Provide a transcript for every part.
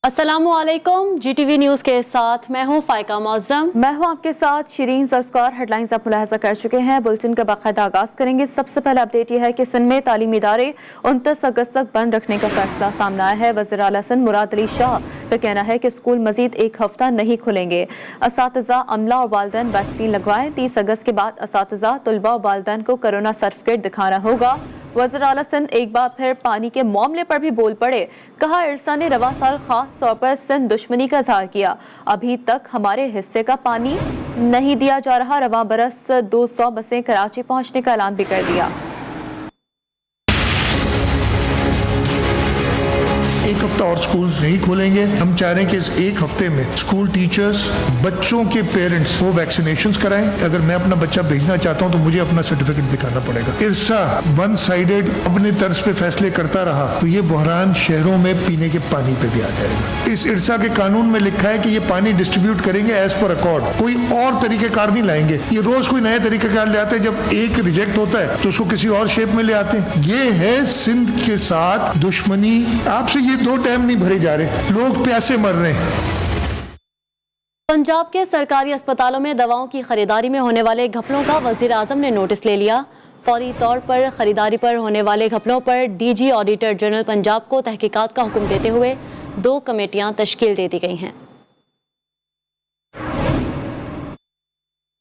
अस्सलामुअलैकुम, GTV news के साथ मैं हूं फाइका मौज़म। मैं हूं आपके साथ शिरीन ज़ुल्फ़कार। हेडलाइंस आप मुलाहज़ा कर चुके हैं। बुलेटिन का बाकायदा आगाज़ करेंगे। सबसे पहले अपडेट यह है कि सिंध में तालीमी इदारे 29 अगस्त तक बंद रखने का फैसला सामने आया है। वज़ीर आला सिंध मुराद अली शाह का कहना है कि स्कूल मजीद एक हफ्ता नहीं खुलेंगे। असातिज़ा, अमला और वालिदैन वैक्सीन लगवाएं। 30 अगस्त के बाद असातिज़ा, तुलबा और वालिदैन को कोरोना सर्टिफिकेट दिखाना होगा। वज़ीर आला सिंध एक बार फिर पानी के मामले पर भी बोल पड़े। कहा, इरसा ने रवा साल खास तौर पर सिंध दुश्मनी का इज़हार किया। अभी तक हमारे हिस्से का पानी नहीं दिया जा रहा। रवा बरस 200 बसें कराची पहुंचने का ऐलान भी कर दिया। एक हफ्ता और स्कूल नहीं खोलेंगे। हम चाह रहे हैं कि इस एक हफ्ते में स्कूल टीचर्स, बच्चों के पेरेंट्स वो वैक्सीनेशंस कराएं। अगर मैं अपना बच्चा भेजना चाहता हूं तो मुझे अपना सर्टिफिकेट दिखाना पड़ेगा। इरसा वन साइडेड अपने तर्ज पे फैसले करता रहा तो ये बहरान शहरों में पीने के पानी पे भी आ जाएगा। इस इरसा के कानून में लिखा है कि ये पानी डिस्ट्रीब्यूट करेंगे एज पर अकॉर्ड, कोई और तरीकेकार नहीं लाएंगे। ये रोज कोई नए तरीकेकार ले आते हैं। जब एक रिजेक्ट होता है तो उसको किसी और शेप में ले आते हैं। ये है सिंध के साथ दुश्मनी। आपसे ये 2 डैम नहीं भरे जा रहे, लोग प्यासे मर रहे हैं। पंजाब के सरकारी अस्पतालों में दवाओं की खरीदारी में होने वाले घपलों का वज़ीर आज़म ने नोटिस ले लिया। फौरी तौर पर खरीदारी पर होने वाले घपलों पर DG ऑडिटर जनरल पंजाब को तहकीकात का हुक्म देते हुए 2 कमेटियां तश्कील दे दी गई हैं।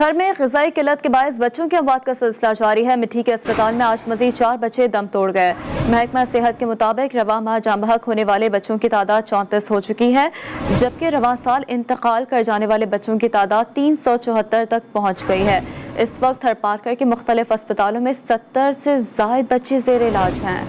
घर में ग़िज़ाई किल्लत के बायस बच्चों की अमवात का सिलसिला जारी है। मिट्टी के अस्पताल में आज मज़ीद 4 बच्चे दम तोड़ गए। महकमा सेहत के मुताबिक रवा माह जाम बहक होने वाले बच्चों की तादाद 34 हो चुकी है, जबकि रवा साल इंतकाल कर जाने वाले बच्चों की तादाद 374 तक पहुँच गई है। इस वक्त थरपारकर के मुख्तलिफ अस्पतालों में 70 से ज़ायद बच्चे ज़ेर इलाज हैं।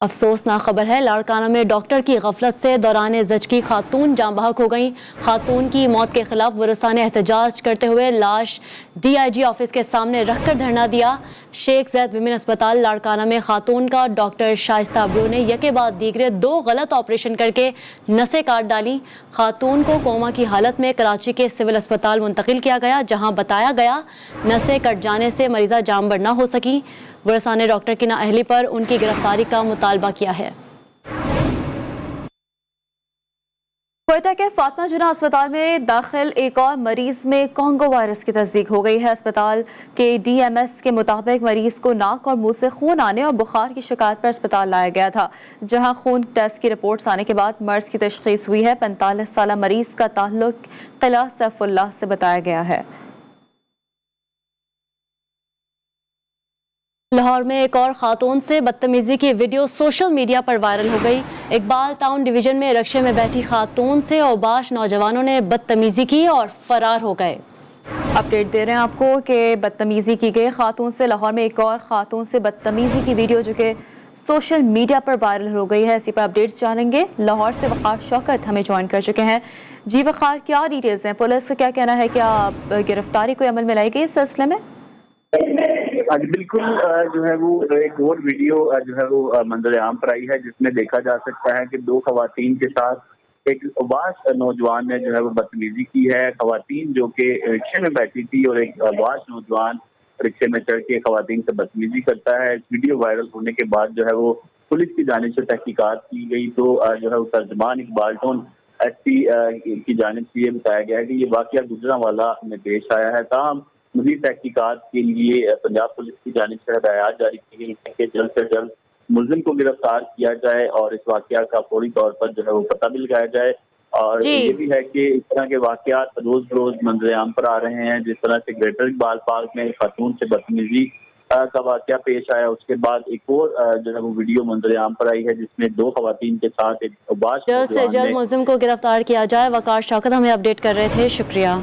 अफसोसनाक खबर है, लाड़काना में डॉक्टर की गफलत से दौरान ज़चगी खातून जाम बहक हो गई। खातून की मौत के खिलाफ वरसा ने एहतजाज करते हुए लाश DIG ऑफिस के सामने रखकर धरना दिया। शेख ज़ैद विमेन अस्पताल लाड़काना में खातून का डॉक्टर शाइस्ता अब्रू ने यके बाद दीगरे 2 गलत ऑपरेशन करके नसें काट डाली। खातून को कोमा की हालत में कराची के सिविल अस्पताल मुंतकिल किया गया, जहाँ बताया गया नसें कट जाने से मरीज़ा जामबर न हो सकी। वरसा ने डॉक्टर की नाअहली पर उनकी गिरफ्तारी का मुतालबा किया है। क्वेटा के फातिमा जिन्ना अस्पताल में दाखिल एक और मरीज में कॉन्गो वायरस की तस्दीक हो गई है। अस्पताल के DMS के मुताबिक मरीज को नाक और मुंह से खून आने और बुखार की शिकायत पर अस्पताल लाया गया था, जहां खून टेस्ट की रिपोर्ट्स आने के बाद मर्ज की तशखीस हुई है। 45 साला मरीज का ताल्लुक किला सैफुल्लाह से बताया गया है। लाहौर में एक और खातून से बदतमीजी की वीडियो सोशल मीडिया पर वायरल हो गई। इकबाल टाउन डिवीजन में रक्शे में बैठी खातून से औबाश नौजवानों ने बदतमीजी की और फरार हो गए। अपडेट दे रहे हैं आपको कि बदतमीजी की गई खातून से। लाहौर में एक और खातून से बदतमीजी की वीडियो जो कि सोशल मीडिया पर वायरल हो गई है, इसी पर अपडेट्स जानेंगे। लाहौर से वक़ार शौकत हमें ज्वाइन कर चुके हैं। जी वक़ार, क्या डिटेल्स हैं? पुलिस का क्या कहना है? क्या गिरफ्तारी कोई अमल में लाई गई इस सिलसिले में? बिल्कुल, जो है वो एक और वीडियो जो है वो मंजर आम पर आई है, जिसमें देखा जा सकता है कि 2 खवातीन के साथ एक उबाश नौजवान ने जो है वो बदतमीजी की है। खवातीन जो कि रिक्शे में बैठी थी और एक उबाश नौजवान रिक्शे में चढ़ के खवातीन से बदतमीजी करता है। इस वीडियो वायरल होने के बाद जो है वो पुलिस की जानिब से तहकीकात की गई तो जो है वो तर्जमान इकबाल टाउन SP की जानिब से ये बताया गया है कि ये वाकया गुजरांवाला में पेश आया है। ताहम मज़ीद तहकीकात के लिए पंजाब पुलिस की जानिब से हिदायत जारी की गई है कि जल्द से जल्द मुलजिम को गिरफ्तार किया जाए और इस वाकया का फौरी तौर पर जो है वो पता भी लगाया जाए। और ये भी है कि इस तरह के वाकयात रोज रोज मंजर आम पर आ रहे हैं। जिस तरह से ग्रेटर इकबाल पार्क में खातून से बदतमीजी का वाकया पेश आया, उसके बाद एक और जो है वो वीडियो मंजर आम पर आई है, जिसमें 2 खवातीन के साथ एक उबाश जल्द से जल्द मुलजिम को गिरफ्तार किया जाए। वक़ार शौकत हमें अपडेट कर रहे थे, शुक्रिया।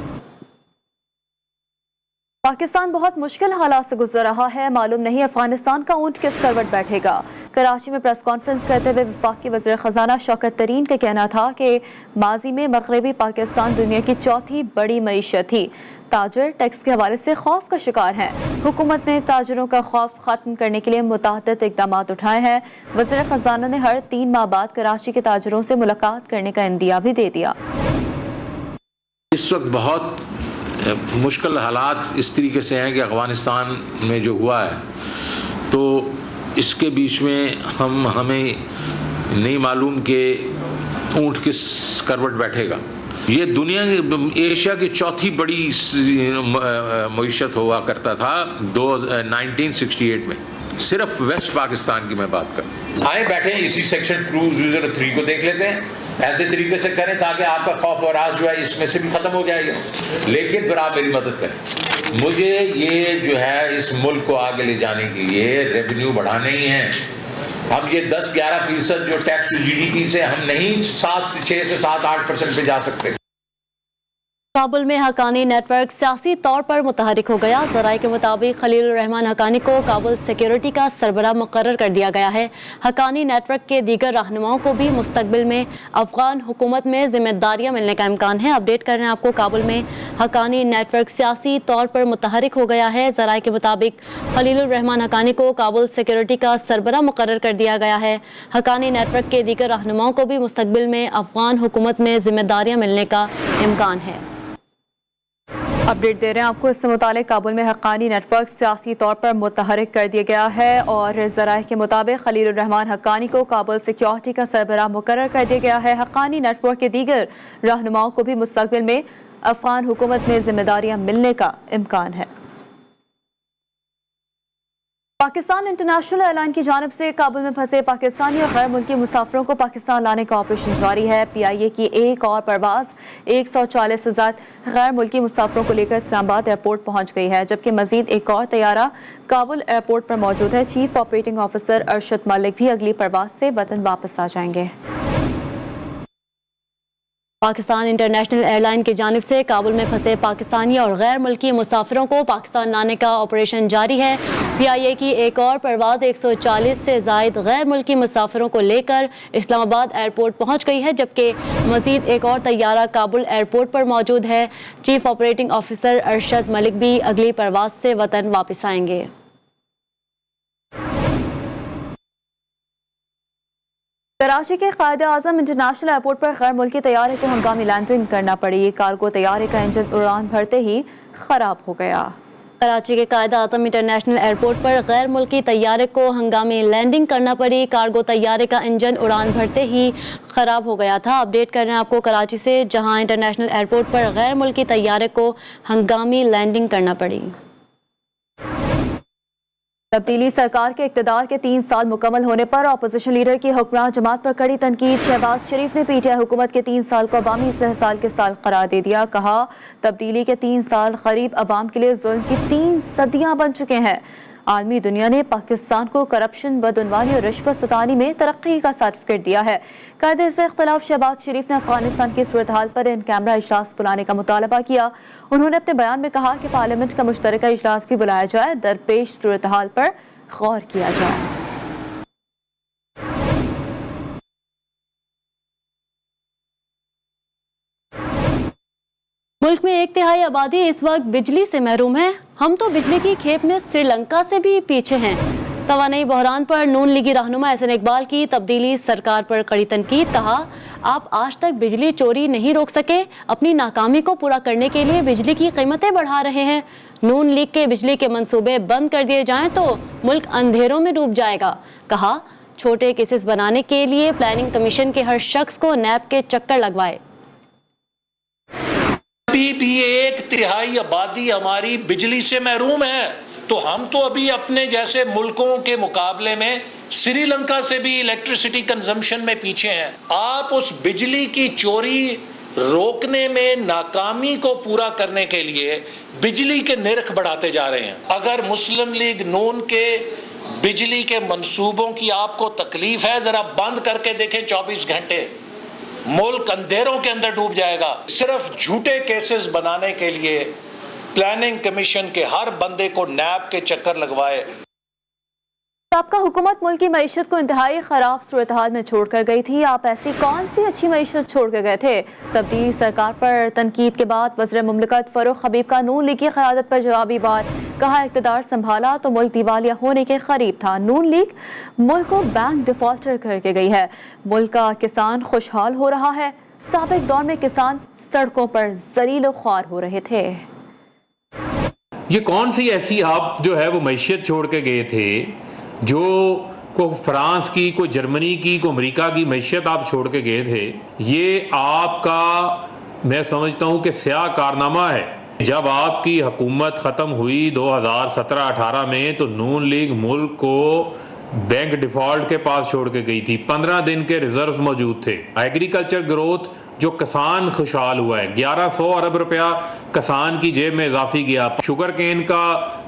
पाकिस्तान बहुत मुश्किल हालात से गुजर रहा है। मालूम नहीं अफगानिस्तान का ऊंट किस करवट बैठेगा। कराची में प्रेस कॉन्फ्रेंस करते हुए वफाकी वज़ीर ख़जाना शौकत तरीन का कहना था कि माजी में मगरबी पाकिस्तान दुनिया की 4थी बड़ी मईशत थी। ताजर टैक्स के हवाले से खौफ का शिकार हैं। हुकूमत ने ताजरों का खौफ खत्म करने के लिए मुतअद्दिद इक़दाम उठाए हैं। वज़ीर ख़जाना ने हर 3 माह बाद कराची के ताजरों से मुलाकात करने का इंदिया भी दे दिया। इस वक्त बहुत मुश्किल हालात इस तरीके से हैं कि अफ़गानिस्तान में जो हुआ है तो इसके बीच में हमें नहीं मालूम कि ऊंट किस करवट बैठेगा। ये दुनिया एशिया की चौथी बड़ी मईशत हुआ करता था 1968 में, सिर्फ वेस्ट पाकिस्तान की मैं बात करूं। आए बैठे इसी सेक्शन 203 को देख लेते हैं, ऐसे तरीके से करें ताकि आपका खौफ और राज जो है इसमें से भी खत्म हो जाएगा। लेकिन फिर आप मेरी मदद करें, मुझे ये जो है इस मुल्क को आगे ले जाने के लिए रेवेन्यू बढ़ाने ही है। हम ये 10-11% जो टैक्स टू जीडीपी से हम नहीं 6 से 7-8% पे जा सकते। काबुल में हक्कानी नेटवर्क सियासी तौर पर मुतहरिक हो गया। ज़राए के मुताबिक खलील रहमान हक्कानी को काबुल सिक्योरिटी का सरबराह मुकर्रर कर दिया गया है। हक्कानी नेटवर्क के दीगर रहनुमाओं को भी मुस्तकबिल में अफगान हुकूमत में जिम्मेदारियां मिलने का इम्कान है। अपडेट कर रहे हैं आपको, काबुल में हक्कानी नेटवर्क सियासी तौर पर मुतहरिक हो गया है। ज़राए के मुताबिक खलील रहमान हक्कानी को काबुल सिक्योरिटी का सरबराह मुकर्रर कर दिया गया है। हक्कानी नेटवर्क के दीगर रहनुमाओं को भी मुस्तकबिल में अफगान हुकूमत में जिम्मेदारियां मिलने का इम्कान है। अपडेट दे रहे हैं आपको, इससे मुतालिक काबुल में हक्कानी नेटवर्क सियासी तौर पर मुतहरिक कर दिया गया है और ज़राए के मुताबिक खलील रहमान हक्कानी को काबुल सिक्योरिटी का सरबराह मुकर्रर कर दिया गया है। हक्कानी नेटवर्क के दीगर रहनुमाओं को भी मुस्तकबिल में अफगान हुकूमत में जिम्मेदारियां मिलने का इम्कान है। पाकिस्तान इंटरनेशनल एयरलाइन की जानिब से काबुल में फंसे पाकिस्तानी और गैर मुल्की मुसाफिरों को पाकिस्तान लाने का ऑपरेशन जारी है। PIA की एक और परवाज 140 से ज़्यादा गैर मुल्की मुसाफिरों को लेकर इस्लामाबाद एयरपोर्ट पहुंच गई है, जबकि मजीद एक और तैयारा काबुल एयरपोर्ट पर मौजूद है। Chief operating officer Arshad Malik भी अगली परवाज से वतन वापस आ जाएंगे। पाकिस्तान इंटरनेशनल एयरलाइन की जानिब से काबुल में फंसे पाकिस्तानी और गैर मुल्की मुसाफिरों को पाकिस्तान लाने का ऑपरेशन जारी है। PIA की एक और परवाज़ 140 से ज़ायद गैर मुल्की मुसाफिरों को लेकर इस्लामाबाद एयरपोर्ट पहुंच गई है, जबकि मज़ीद एक और तैयारा काबुल एयरपोर्ट पर मौजूद है। Chief operating officer Arshad Malik भी अगली परवाज़ से वतन वापस आएंगे। कराची के कायदे आज़म इंटरनेशनल एयरपोर्ट पर गैर मुल्की तैयारे को हंगामी लैंडिंग करना पड़ी। कार्गो तैयारे का इंजन उड़ान भरते ही खराब हो गया। कराची के कायदे आज़म इंटरनेशनल एयरपोर्ट पर गैर मुल्की तैयारे को हंगामी लैंडिंग करना पड़ी। कार्गो तैयारे का इंजन उड़ान भरते ही ख़राब हो गया था। अपडेट कर रहे हैं आपको कराची से, जहां इंटरनेशनल एयरपोर्ट पर गैर मुल्की तैयारे को हंगामी लैंडिंग करना पड़ी। तब्दीली सरकार के इक़्तिदार के 3 साल मुकम्मल होने पर अपोजिशन लीडर की हुक्मरान जमात पर कड़ी तनकीद। शहबाज शरीफ ने PTI हुकूमत के 3 साल को अवामी इस्तेहसाल के साल करार दे दिया। कहा, तब्दीली के 3 साल करीब अवाम के लिए जुल्म की 3 सदियां बन चुके हैं। आलमी दुनिया ने पाकिस्तान को करप्शन, बदउनवानी और रिश्वत सतानी में तरक्की का सर्टिफिकेट दिया है। कायदे हिज़्ब इख्तिलाफ शहबाज शरीफ ने अफगानिस्तान की सूरत हाल पर इन कैमरा इजलास बुलाने का मुतालबा किया। उन्होंने अपने बयान में कहा कि पार्लियामेंट का मुश्तरका इजलास भी बुलाया जाए, दरपेश सूरत हाल पर गौर किया जाए। मुल्क में 1/3 आबादी इस वक्त बिजली से महरूम है। हम तो बिजली की खेप में श्रीलंका से भी पीछे हैं। तवानाई बहरान पर नून लीगी रहनुमा एहसन इकबाल की तब्दीली सरकार पर कड़ी तनकीद। कहा, आप आज तक बिजली चोरी नहीं रोक सके, अपनी नाकामी को पूरा करने के लिए बिजली की कीमतें बढ़ा रहे हैं। नून लीग के बिजली के मंसूबे बंद कर दिए जाएं तो मुल्क अंधेरों में डूब जाएगा। कहा, छोटे केसेस बनाने के लिए प्लानिंग कमीशन के हर शख्स को नैब के चक्कर लगवाए। अभी भी 1/3 आबादी हमारी बिजली से महरूम है, तो हम तो अभी अपने जैसे मुल्कों के मुकाबले में श्रीलंका से भी इलेक्ट्रिसिटी कंजम्पशन में पीछे हैं। आप उस बिजली की चोरी रोकने में नाकामी को पूरा करने के लिए बिजली के निर्ख बढ़ाते जा रहे हैं। अगर मुस्लिम लीग नून के बिजली के मंसूबों की आपको तकलीफ है, जरा बंद करके देखें 24 घंटे, मुल्क अंधेरों के अंदर डूब जाएगा। सिर्फ झूठे केसेस बनाने के लिए प्लानिंग कमीशन के हर बंदे को नैब के चक्कर लगवाए। आपका हुकूमत मुल्क की मईशत को इंतहाई खराब सूरत हाल में छोड़कर गई थी। आप ऐसी कौन सी अच्छी मईशत छोड़ कर गए थे? तब्दीली सरकार पर तनकीद के बाद वज़ीर मुमलिकत फरूख हबीब का नून लीग की क़यादत पर जवाबी बात। कहा, इक़्तिदार संभाला तो मुल्क दिवालिया होने के करीब था। नून लीग मुल्क को बैंक डिफॉल्टर करके गई है। मुल्क का किसान खुशहाल हो रहा है। साबिक दौर में किसान सड़कों पर ज़लील ख्वार हो रहे थे। ये कौन सी ऐसी आप जो है वो मैशियत छोड़ के गए थे जो को फ्रांस की, कोई जर्मनी की, कोई अमेरिका की मैशियत आप छोड़ के गए थे, ये आपका मैं समझता हूं कि स्याह कारनामा है। जब आपकी हुकूमत ख़त्म हुई 2017-18 में तो नून लीग मुल्क को बैंक डिफॉल्ट के पास छोड़ के गई थी। 15 दिन के रिजर्व्स मौजूद थे। एग्रीकल्चर ग्रोथ जो किसान खुशहाल हुआ है, 1100 अरब रुपया किसान की जेब में इजाफी गया। शुगर केन का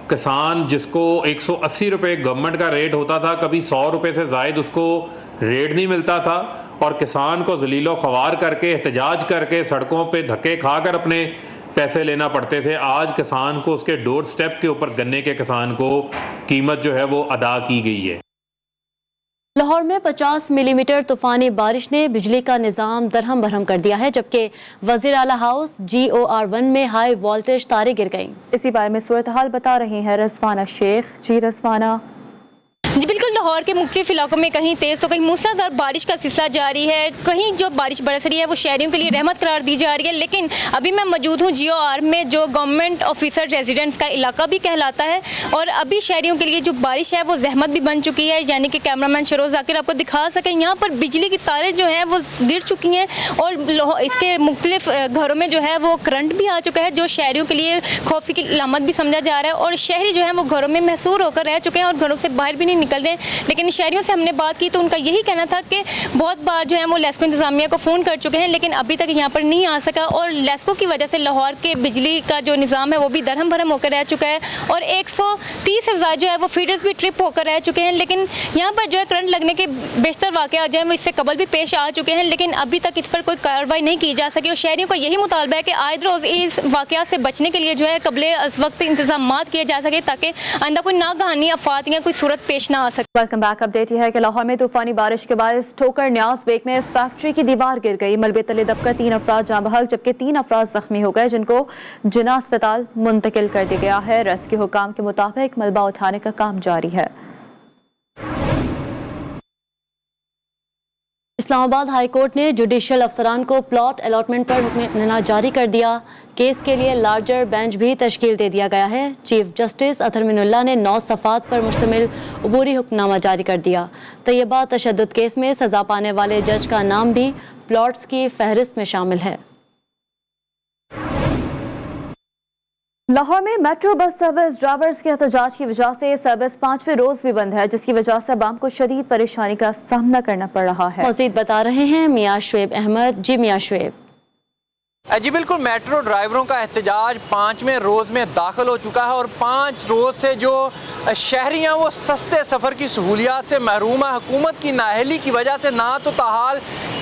किसान जिसको 180 रुपये गवर्नमेंट का रेट होता था, कभी 100 रुपये से जायद उसको रेट नहीं मिलता था और किसान को जलीलो ख्वार करके, एहतजाज करके, सड़कों पे धक्के खाकर अपने पैसे लेना पड़ते थे। आज किसान को उसके डोर स्टेप के ऊपर गन्ने के किसान को कीमत जो है वो अदा की गई है। लाहौर में 50 मिलीमीटर तूफानी बारिश ने बिजली का निज़ाम दरहम बरहम कर दिया है, जबकि वज़ीर आला हाउस GOR1 में हाई वोल्टेज तारें गिर गईं। इसी बारे में सूरत हाल बता रही हैं रज़वाना शेख। जी रज़वाना। जी बिल्कुल, लाहौर के मुख्तलिफ इलाकों में कहीं तेज़ तो कहीं मूसलाधार बारिश का सिलसिला जारी है। कहीं जो बारिश बरस रही है वो शहरियों के लिए रहमत करार दी जा रही है। लेकिन अभी मैं मौजूद हूँ GOR में, जो गवर्नमेंट ऑफिसर रेजिडेंट्स का इलाका भी कहलाता है, और अभी शहरियों के लिए जो बारिश है वो जहमत भी बन चुकी है। यानी कि कैमरामैन शरोज जाकिर आपको दिखा सकें, यहाँ पर बिजली की तारें जो हैं वो गिर चुकी हैं और इसके मुख्तलिफ घरों में जो है वो करंट भी आ चुका है, जो शहरियों के लिए खौफ की अलामत भी समझा जा रहा है। और शहरी जो है वो घरों में महसूर होकर रह चुके हैं और घरों से बाहर भी नहीं निकल रहे हैं। लेकिन शहरियों से हमने बात की तो उनका यही कहना था कि बहुत बार जो है वो लेस्को इंतजामिया को फ़ोन कर चुके हैं, लेकिन अभी तक यहाँ पर नहीं आ सका। और लेस्को की वजह से लाहौर के बिजली का जो निज़ाम है वो भी दरहम भरम होकर रह चुका है और 130,000 जो है वो फीडर्स भी ट्रिप होकर रह चुके हैं। लेकिन यहाँ पर जो है करंट लगने के बेशतर वाक़या जो है वो इससे कबल भी पेश आ चुके हैं, लेकिन अभी तक इस पर कोई कार्रवाई नहीं की जा सकी। और शहरियों का यही मुतालबा है कि आइद रोज़ इस वाक़या से बचने के लिए जो है कबले अज़ वक्त इंतजाम किए जा सके, ताकि आइंदा कोई नागहानी आफात या कोई सूरत पेश ना आ सके। Welcome back. अपडेट यह है कि लाहौर में तूफानी बारिश के बाद ठोकर न्याज बेग में फैक्ट्री की दीवार गिर गई। मलबे तले दबकर 3 अफराद जाँ बहक, जबकि 3 अफराद जख्मी हो गए, जिनको जिना अस्पताल मुंतकिल कर दिया गया है। रेस्क्यू हुकाम के मुताबिक मलबा उठाने का काम जारी है। इस्लामाबाद हाई कोर्ट ने जुडिशल अफसरान को प्लॉट अलॉटमेंट पर हुक्म जारी कर दिया। केस के लिए लार्जर बेंच भी तश्कील दे दिया गया है। चीफ जस्टिस अतहर मिनुल्लाह ने 9 सफ़ात पर मुश्तमिल अबूरी हुक्मनामा जारी कर दिया। तैयबा तशद्दुद केस में सज़ा पाने वाले जज का नाम भी प्लॉट्स की फहरिस्त में शामिल है। लाहौर में मेट्रो बस सर्विस ड्राइवर्स के एहतजाज की वजह से सर्विस 5वें रोज भी बंद है, जिसकी वजह से अवाम को शदीद परेशानी का सामना करना पड़ रहा है। मज़ीद बता रहे हैं मियां शुएब अहमद। जी मियां शुएब। जी बिल्कुल, मेट्रो ड्राइवरों का एहतजाज 5वें रोज़ में दाखिल हो चुका है और 5 रोज़ से जो शहरी हैं वो सस्ते सफ़र की सहूलियात से महरूम है। हुकूमत की नाअहली की वजह से ना तो ताहाल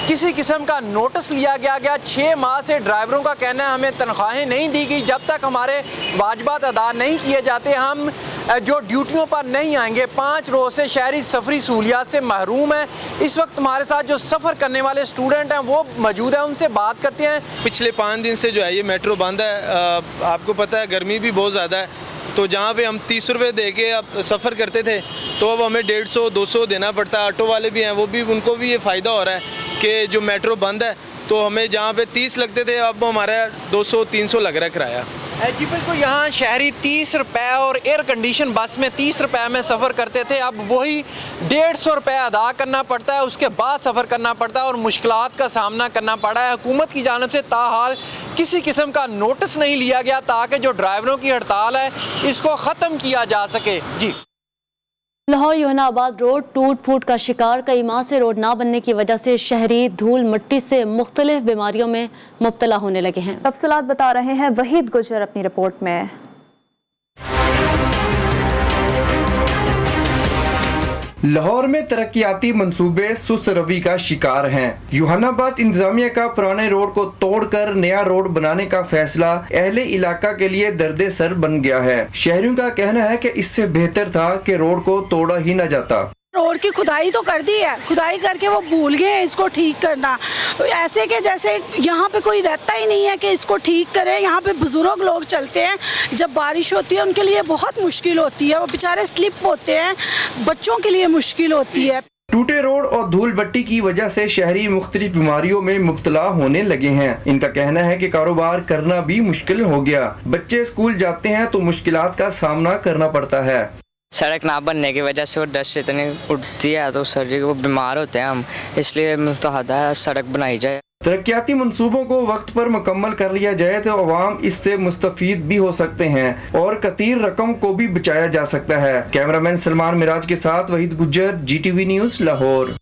किसी किस्म का नोटिस लिया गया। 6 माह से ड्राइवरों का कहना है हमें तनख्वाहें नहीं दी गई। जब तक हमारे वाजिबात अदा नहीं किए जाते हम जो ड्यूटियों पर नहीं आएंगे। 5 रोज़ से शहरी सफरी सहूलियात से महरूम है। इस वक्त हमारे साथ जो सफ़र करने वाले स्टूडेंट हैं वो मौजूद हैं, उनसे बात करते हैं। पिछले 5 दिन से जो है ये मेट्रो बंद है। आपको पता है गर्मी भी बहुत ज़्यादा है, तो जहाँ पे हम 30 रुपये दे के अब सफ़र करते थे तो अब हमें 150-200 देना पड़ता है। ऑटो वाले भी हैं, वो भी उनको भी ये फ़ायदा हो रहा है कि जो मेट्रो बंद है तो हमें जहाँ पे 30 लगते थे अब हमारा 200-300 लग रहा है किराया। जी बिल्कुल, यहाँ शहरी 30 रुपये और एयर कंडीशन बस में 30 रुपये में सफ़र करते थे, अब वही 150 रुपये अदा करना पड़ता है, उसके बाद सफ़र करना पड़ता है और मुश्किलात का सामना करना पड़ा है। हुकूमत की जानिब से ताहाल किसी किस्म का नोटिस नहीं लिया गया ताकि जो ड्राइवरों की हड़ताल है इसको ख़त्म किया जा सके। जी लाहौर योहनाबाद रोड टूट फूट का शिकार। कई माह से रोड ना बनने की वजह से शहरी धूल मिट्टी से मुख्तलिफ बीमारियों में मुब्तला होने लगे हैं। तफसीलात बता रहे हैं वहीद गुजर अपनी रिपोर्ट में। लाहौर में तरक्याती मंसूबे सुस्त रवि का शिकार हैं। योहानाबाद इंतजामिया का पुराने रोड को तोड़कर नया रोड बनाने का फैसला अहले इलाका के लिए दर्द सर बन गया है। शहरियों का कहना है कि इससे बेहतर था कि रोड को तोड़ा ही न जाता। रोड की खुदाई तो कर दी है, खुदाई करके वो भूल गए इसको ठीक करना। ऐसे के जैसे यहाँ पे कोई रहता ही नहीं है कि इसको ठीक करे। यहाँ पे बुजुर्ग लोग चलते हैं, जब बारिश होती है उनके लिए बहुत मुश्किल होती है, वो बेचारे स्लिप होते हैं, बच्चों के लिए मुश्किल होती है। टूटे रोड और धूल भट्टी की वजह से शहरी मुख्तलिफ बीमारियों में मुब्तला होने लगे हैं। इनका कहना है कि कारोबार करना भी मुश्किल हो गया। बच्चे स्कूल जाते हैं तो मुश्किलात का सामना करना पड़ता है। सड़क ना बनने की वजह से वो डस्ट इतनी उठती है तो सर्दी को बीमार होते हैं हम, इसलिए मुस्तहदा है सड़क बनाई जाए। तरक्याती मंसूबों को वक्त पर मुकम्मल कर लिया जाए तो अवाम इससे मुस्तफीद भी हो सकते हैं और कतीर रकम को भी बचाया जा सकता है। कैमरामैन सलमान मिराज के साथ वहीद गुज्जर, GTV न्यूज़, लाहौर।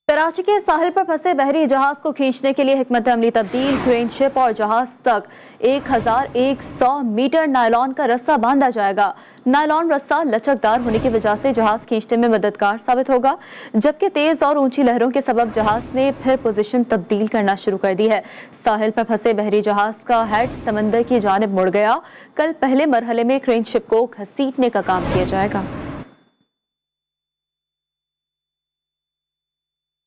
कराची के साहिल पर फंसे बहरी जहाज को खींचने के लिए हिकमत अमली तब्दील, क्रेन शिप और जहाज तक 1100 मीटर नायलॉन का रस्सा बांधा जाएगा। नायलॉन रस्सा लचकदार होने की वजह से जहाज खींचने में मददगार साबित होगा, जबकि तेज और ऊंची लहरों के सबब जहाज ने फिर पोजीशन तब्दील करना शुरू कर दी है। साहिल पर फंसे बहरी जहाज का हेड समंदर की जानिब मुड़ गया। कल पहले मरहले में क्रेन शिप को घसीटने का काम किया जाएगा।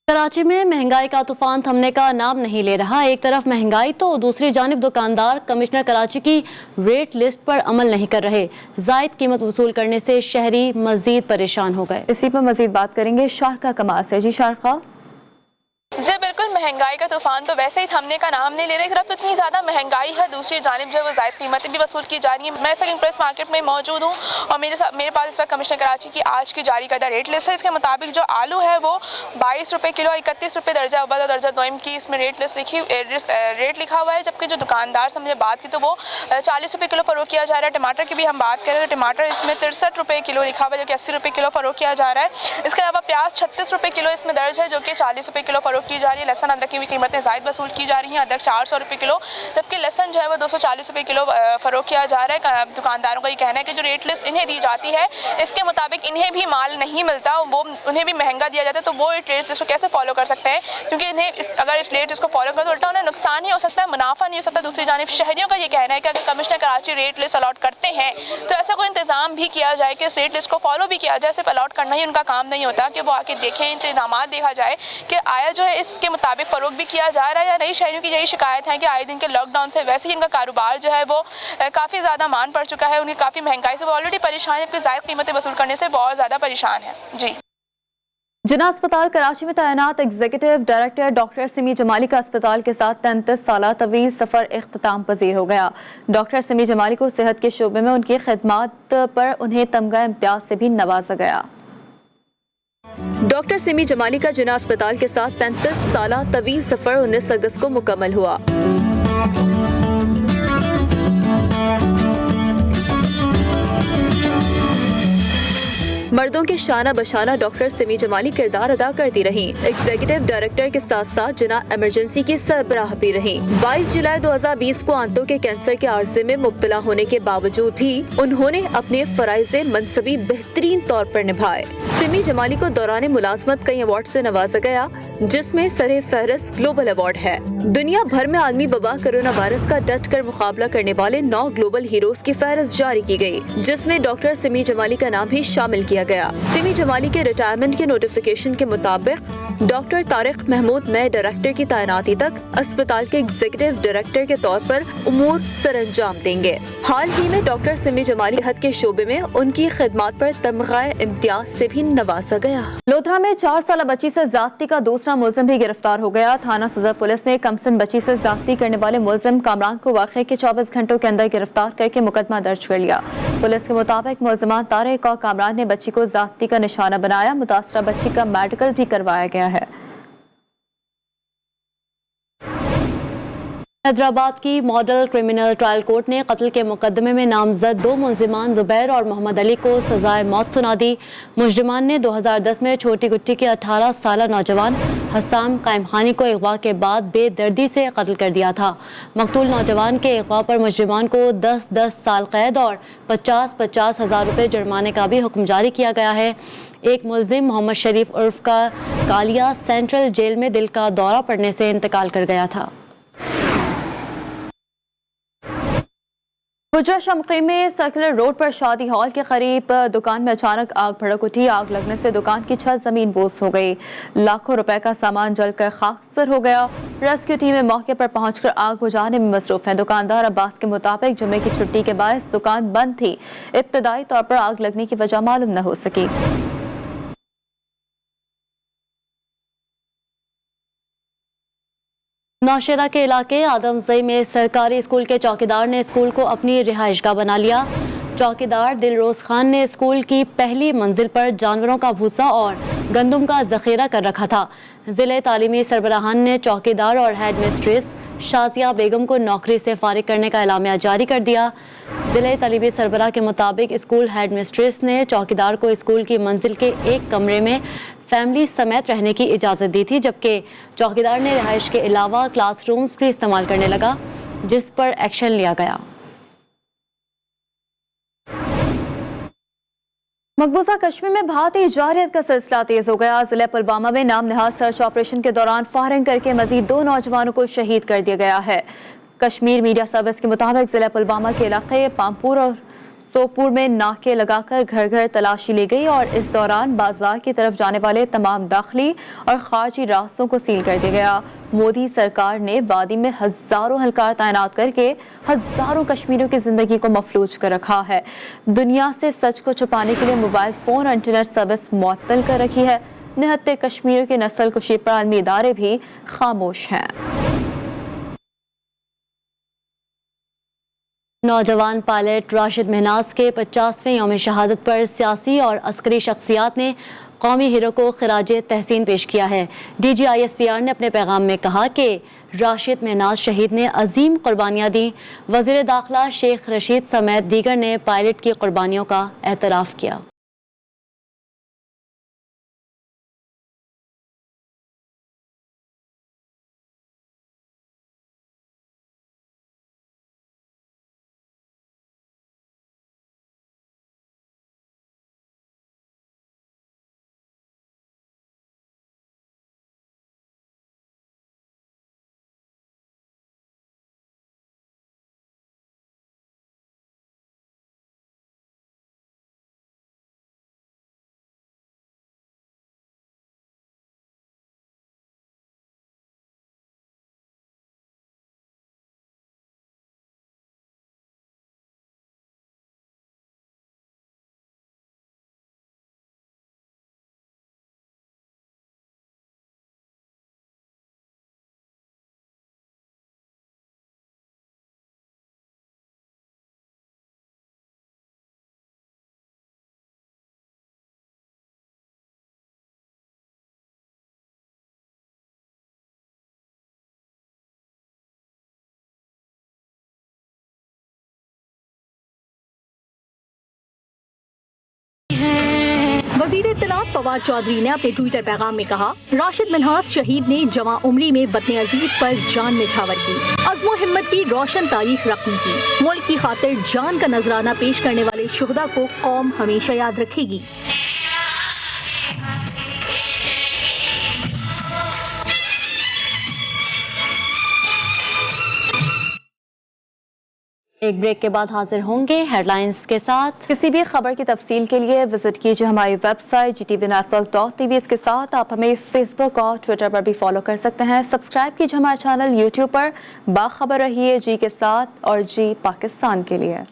कराची में महंगाई का तूफान थमने का नाम नहीं ले रहा। एक तरफ महंगाई तो दूसरी जानिब दुकानदार कमिश्नर कराची की रेट लिस्ट पर अमल नहीं कर रहे। जायद कीमत वसूल करने से शहरी मजीद परेशान हो गए। इसी पर मजीद बात करेंगे शारका कमाल से। जी शारका। जी बिल्कुल, महंगाई का तूफान तो वैसे ही थमने का नाम नहीं ले रही। एक तरफ तो इतनी ज़्यादा महंगाई है, दूसरी जानिब जो है वो ज़ायद कीमतें भी वसूल की जा रही हैं। मैं इस वक्त प्रेस मार्केट में मौजूद हूँ और मेरे पास इस वक्त कमिश्नर कराची की आज की जारी करदा रेट लिस्ट है। इसके मुताबिक जो आलू है वो 22 रुपये किलो, 31 रुपये दर्जा अव्वल और दर्जा दोयम की इसमें रेट लिखा हुआ है। जबकि जो दुकानदार से मुझे बात की तो वो 40 रुपये किलो फरोख्त किया जा रहा है। टमाटर की भी हम बात करें तो टमाटर इसमें 63 रुपये किलो लिखा हुआ है, जो कि 80 रुपये किलो फरोख्त किया जा रहा है। इसके अलावा प्याज 36 रुपये किलो इसमें दर्ज है, जो कि 40 रुपये किलो फरोख्त की जा रही है। लहसुन अदरक की भी कीमतें ज़ायद वसूल की जा रही हैं। अदरक 400 रुपये किलो, जबकि लहसुन जो है वो 240 रुपये किलो फरोख्त किया जा रहा है। दुकानदारों का ये कहना है कि जो रेट लिस्ट इन्हें दी जाती है इसके मुताबिक इन्हें भी माल नहीं मिलता, वो उन्हें भी महंगा दिया जाता है, तो वो रेट लिस्ट को कैसे फॉलो कर सकते हैं? क्योंकि इन्हें अगर इस रेट लिस्ट को फॉलो करें तो उल्टा उन्हें नुकसान ही हो सकता है, मुनाफा नहीं हो सकता। दूसरी जानिब शहरियों का ये कहना है कि अगर commissioner Karachi rate list allot करते हैं तो ऐसा कोई इंतजाम भी किया जाए कि इस रेट लिस्ट को फॉलो भी किया जाए। सिर्फ अलॉट करना ही उनका काम नहीं होता कि वो आके देखें, इंतजाम देखा जाए कि आया जो है इसके मुताबिक फरोख्त भी किया जा रहा है या नहीं। शहरियों की यही शिकायत है कि आए दिन के लॉकडाउन से वैसे ही इनका कारोबार जो है वो काफ़ी ज़्यादा मान पड़ चुका है। उनकी काफ़ी महंगाई से वो ऑलरेडी परेशान है, ज़ायद कीमतें वसूल करने से बहुत ज़्यादा परेशान है। जी। जिना अस्पताल कराची में तैनात executive director doctor Simi Jamali का अस्पताल के साथ 33 साल तवील सफ़र इख्तिताम पजीर हो गया। डॉक्टर सिमी जमाली को सेहत के शोबे में उनकी खिदमात पर उन्हें तमगा इम्तियाज से भी नवाजा गया। डॉक्टर सिमी जमाली का जिना अस्पताल के साथ 33 साल तवील सफ़र 19 अगस्त को मुकम्मल हुआ। मर्दों के शाना बशाना डॉक्टर सिमी जमाली किरदार अदा करती रहीं। एग्जीक्यूटिव डायरेक्टर के साथ साथ जिना इमरजेंसी की सरबराह भी रहीं। 22 जुलाई 2020 को आंतों के कैंसर के आर्जे में मुब्तला होने के बावजूद भी उन्होंने अपने फराइज़े मनसबी बेहतरीन तौर पर निभाए। सिमी जमाली को दौरान मुलाजमत कई अवार्ड से नवाजा गया, जिसमें सरे फहरिस्त ग्लोबल अवार्ड है। दुनिया भर में आलमी वबा कोरोना वायरस का डट कर मुकाबला करने वाले 9 ग्लोबल हीरोज की फहरिस्त जारी की गई, जिसमें डॉक्टर सिमी जमाली का नाम भी शामिल किया गया। सिमी जमाली के रिटायरमेंट के नोटिफिकेशन के मुताबिक डॉक्टर तारिक महमूद नए डायरेक्टर की तैनाती तक अस्पताल के एग्जीक्यूटिव डायरेक्टर के तौर पर उमूर सरअंजाम देंगे। हाल ही में डॉक्टर सिमी जमाली सेहत के शोबे में उनकी खिदमात पर तमगा इम्तियाज से भी नवाजा गया। लोधरा में 4 साल बच्ची से ज्यादती का दूसरा मुलजिम भी गिरफ्तार हो गया। थाना सदर पुलिस ने कमसन बच्ची से ज्यादती करने वाले मुलजिम कामरान को वाक़े के 24 घंटों के अंदर गिरफ्तार करके मुकदमा दर्ज कर लिया। पुलिस के मुताबिक मुलजिमान तारिक और कामरान ने बच्ची को ज्यादती का निशाना बनाया। मुतासरा बच्ची का मेडिकल भी करवाया गया है। हैदराबाद की मॉडल क्रिमिनल ट्रायल कोर्ट ने कत्ल के मुकदमे में नामजद 2 मुलजिमान जुबैर और मोहम्मद अली को सजाए मौत सुना दी। मुजरिमान ने 2010 में छोटी गुट्टी के 18 साल नौजवान हसाम कायमखानी को अगवा के बाद बेदर्दी से कत्ल कर दिया था। मकतूल नौजवान के अगवा पर मुजरिमान को 10-10 साल कैद और 50-50 हज़ार रुपये जुर्माने का भी हुक्म जारी किया गया है। एक मुलजिम मोहम्मद शरीफ उर्फ का कालिया सेंट्रल जेल में दिल का दौरा पड़ने से इंतकाल कर गया था। गुजरा शमकी में सर्कुलर रोड पर शादी हॉल के करीब दुकान में अचानक आग भड़क उठी। आग लगने से दुकान की छत जमीन बोस हो गई। लाखों रुपए का सामान जलकर खाकसर हो गया। रेस्क्यू टीमें मौके पर पहुंचकर आग बुझाने में मसरूफ है। दुकानदार अब्बास के मुताबिक जुम्मे की छुट्टी के बायस दुकान बंद थी। इब्तदाई तौर पर आग लगने की वजह मालूम न हो सकी। नौशेरा के इलाके आदमजई में सरकारी स्कूल के चौकीदार ने स्कूल को अपनी रिहाइशगाह बना लिया। चौकीदार दिलरोज खान ने स्कूल की पहली मंजिल पर जानवरों का भूसा और गंदम का जखीरा कर रखा था। जिले तालीमी सरबराहान ने चौकीदार और हेड मिस्ट्रेस शाजिया बेगम को नौकरी से फारिग करने का एलामिया जारी कर दिया। जिले तालीमी सरबराह के मुताबिक स्कूल हेड मिस्ट्रेस ने चौकीदार को स्कूल की मंजिल के एक कमरे में फैमिली समेत रहने की इजाज़त दी थी, जबकि चौकीदार ने रिहाइश के अलावा क्लासरूम्स भी इस्तेमाल करने लगा, जिस पर एक्शन लिया गया। मकबूजा कश्मीर में भारतीय जारियत का सिलसिला तेज हो गया। जिले पुलवामा में नाम नहाद सर्च ऑपरेशन के दौरान फायरिंग करके मजीद 2 नौजवानों को शहीद कर दिया गया है। कश्मीर मीडिया सर्विस के मुताबिक जिले पुलवामा के इलाके पामपुर और सोपुर में नाके लगाकर घर घर तलाशी ली गई और इस दौरान बाजार की तरफ जाने वाले तमाम दाखिली और खारजी रास्तों को सील कर दिया गया। मोदी सरकार ने वादी में हजारों एहलकार तैनात करके हजारों कश्मीरियों की जिंदगी को मफलूज कर रखा है। दुनिया से सच को छुपाने के लिए मोबाइल फोन और इंटरनेट सर्विस मुअत्तल कर रखी है। निहत्ते कश्मीरियों की नस्ल कुशी पर आलमी इदारे भी खामोश हैं। नौजवान पायलट राशिद महनाज के 50वें यौम शहादत पर सियासी और अस्करी शख्सियात ने कौमी हीरो को खिराज तहसीन पेश किया है। DGISPR ने अपने पैगाम में कहा कि राशिद महनाज शहीद ने अजीम कुर्बानियाँ दी। वज़ीर दाखिला शेख रशीद समेत दीगर ने पायलट की कुर्बानियों का एतराफ़ किया। वज़ीर इत्तलात फवाद चौधरी ने अपने ट्विटर पैगाम में कहा, राशिद महनाज शहीद ने जवां उम्री में वतन अजीज पर जान निछावर की, अज़्म हिम्मत की रोशन तारीख रकम की। मुल्क की खातिर जान का नजराना पेश करने वाले शुहदा को कौम हमेशा याद रखेगी। एक ब्रेक के बाद हाजिर होंगे हेडलाइंस के साथ। किसी भी खबर की तफसील के लिए विजिट कीजिए हमारी वेबसाइट GTVnetwork.tv। इसके साथ आप हमें फेसबुक और ट्विटर पर भी फॉलो कर सकते हैं। सब्सक्राइब कीजिए हमारा चैनल यूट्यूब पर। बाखबर रहिए जी के साथ और जी पाकिस्तान के लिए।